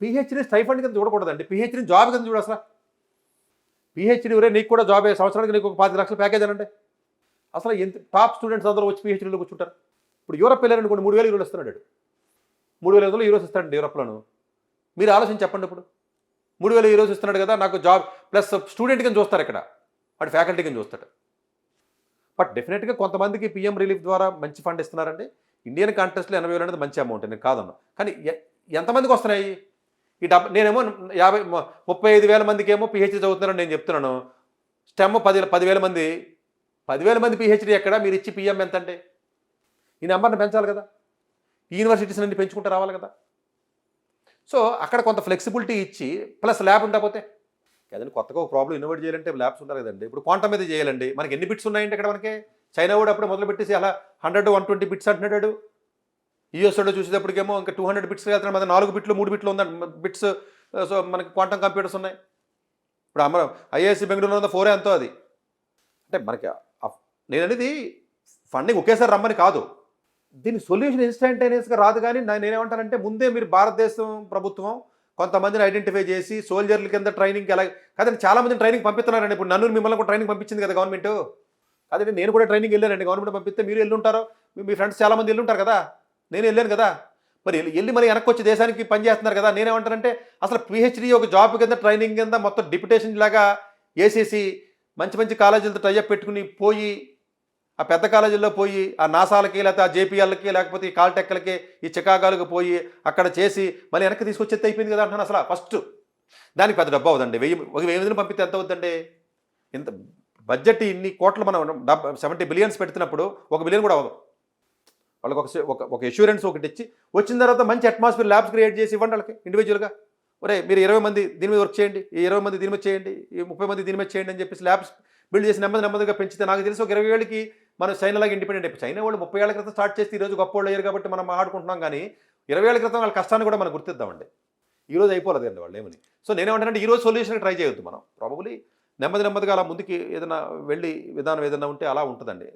PhD stipend కింద చూడకూడదండి, PhD job కింద చూడు అసలు. పీహెచ్డీ వరే నీకు కూడా జాబ్, సంవత్సరానికి నీకు ఒక 5 లక్షల ప్యాకేజ్ అనండి. అసలు ఎంత టాప్ స్టూడెంట్స్ అందరూ వచ్చి పీహెచ్డీలో కూర్చుంటారు. ఇప్పుడు యూరోప్ వెళ్ళారనుకోండి, 3,000 యూరోలు ఇస్తున్నాడు. 3,500 యూరోస్ ఇస్తాడండి యూరోప్లోను. మీరు ఆలోచించి చెప్పండి. ఇప్పుడు 3,000 యూరోస్ ఇస్తున్నాడు కదా, నాకు జాబ్ ప్లస్ స్టూడెంట్ కింద చూస్తారు ఇక్కడ, వాడు ఫ్యాకల్టీ కింద చూస్తాడు. బట్ డెఫినెట్గా కొంతమందికి పీఎం రిలీఫ్ ద్వారా మంచి ఫండ్ ఇస్తున్నారండి. ఇండియన్ కాంటెస్ట్లో 80,000 అనేది మంచి అమౌంట్, నేను కాదన్నా. కానీ ఎంతమందికి వస్తున్నాయి? నేనేమో 35,000 మందికి ఏమో పీహెచ్డీ చదువుతున్నారని నేను చెప్తున్నాను. స్టెమ్ 10,000 మంది, 10,000 మంది పీహెచ్డీ ఎక్కడ? మీరు ఇచ్చి పీఎం ఎంత అంటే ఈ నెంబర్ని పెంచాలి కదా, ఈ యూనివర్సిటీస్ నుండి పెంచుకుంటూ రావాలి కదా. సో అక్కడ కొంత ఫ్లెక్సిబిలిటీ ఇచ్చి ప్లస్ ల్యాబ్ ఉండకపోతే కదండి, కొత్తగా ఒక ప్రాబ్లం ఇన్నోవేట్ చేయాలంటే ల్యాబ్స్ ఉండాలి కదండి. ఇప్పుడు క్వాంటమ్ మీద చేయాలండి, మనకి ఎన్ని బిట్స్ ఉన్నాయంటే ఇక్కడ మనకి చైనా కూడా అప్పుడు మొదలు పెట్టేసి అలా 100 120 బిట్స్ అంటున్నాడు. యూఎస్ఓలో చూసేటప్పటికేమో ఇంకా 200 బిట్స్ వెళ్తున్నాడు, మన 4 బిట్లు 3 బిట్లు ఉందండి బిట్స్. సో మనకి క్వాంటమ్ కంప్యూటర్స్ ఉన్నాయి. ఇప్పుడు ఐఐఎస్సి బెంగళూరులో ఉన్న 4 ఎంతో అది. అంటే మనకి నేను అనేది ఫండింగ్ ఒకేసారి రమ్మని కాదు, దీని సొల్యూషన్ ఇన్స్టంటేనియస్గా రాదు. కానీ నేనేమంటానంటే ముందే మీరు భారతదేశం ప్రభుత్వం కొంతమందిని ఐడెంటిఫై చేసి సోల్జర్ల కింద ట్రైనింగ్కి ఎలా కదండి, చాలా మందిని ట్రైనింగ్ పంపిస్తున్నారండి. ఇప్పుడు నన్ను మిమ్మల్ని కూడా ట్రైనింగ్ పంపించింది కదా గవర్నమెంట్. అదే నేను కూడా ట్రైనింగ్ వెళ్ళానండి, గవర్నమెంట్ పంపిస్తే మీరు వెళ్ళుంటారో, మీ ఫ్రెండ్స్ చాలామంది వెళ్ళుంటారు కదా, నేను వెళ్ళాను కదా. మరి వెళ్ళి మరి వెనక్కి వచ్చి దేశానికి పని చేస్తున్నారు కదా. నేనేమంటానంటే అసలు పిహెచ్డీ ఒక జాబ్ కింద ట్రైనింగ్ కింద మొత్తం డిప్యుటేషన్ లాగా వేసేసి మంచి మంచి కాలేజీలతో టైఅప్ పెట్టుకుని పోయి ఆ పెద్ద కాలేజీల్లో పోయి ఆ నాసాలకి లేకపోతే ఆ జేపీఎల్కి లేకపోతే ఈ కాల్టెక్లకి ఈ చికాగాలకు పోయి అక్కడ చేసి మళ్ళీ వెనక్కి తీసుకొచ్చేది అయిపోయింది కదా అంటున్నాను. అసలు ఫస్ట్ దానికి పెద్ద డబ్బు అవుదండి. 1000 పంపితే ఎంత అవుతుందండి? ఇంత బడ్జెట్ ఇన్ని కోట్లు మనం 70 బిలియన్స్ పెడుతున్నప్పుడు 1 బిలియన్ కూడా అవ్వదు. వాళ్ళకి ఒక ఎష్యూరెన్స్ ఒకటి ఇచ్చి వచ్చిన తర్వాత మంచి అట్మాస్ఫియర్ ల్యాబ్స్ క్రియేట్ చేసి ఇవ్వండి వాళ్ళకి ఇండివిజువల్గా. ఒరే మీరు 20 మంది దీని మీద వర్క్ చేయండి, ఈ 20 మంది దీని మీద చేయండి, ఈ 30 మంది దీని మీద చేయండి అని చెప్పేసి ల్యాబ్స్ బిల్డ్ చేసి నెమ్మదిగా పెంచితే నాకు తెలిసి ఒక 20 ఏళ్ళకి మనం చైనాలాగా ఇండిపెండెంట్ అయిపోయి. చైనా వాళ్ళు 30 ఏళ్ల క్రితం స్టార్ట్ చేసి ఈరోజు గొప్ప వాళ్ళు అయ్యారు కాబట్టి మనం మాట్లాడుకుంటున్నాం. కానీ 20 ఏళ్ల క్రితం వాళ్ళ కష్టాన్ని కూడా మనం గుర్తిద్దామండి. ఈరోజు అయిపోలేదు అండి వాళ్ళు ఏమని. సో నేనేమంటానంటే ఈరోజు సొల్యూషన్ ట్రై చేయొద్దు మనం. ప్రాబబ్లీ నెమ్మదిగా అలా ముందుకి ఏదైనా వెళ్ళి విధానం ఏదైనా ఉంటే అలా ఉంటుందండి.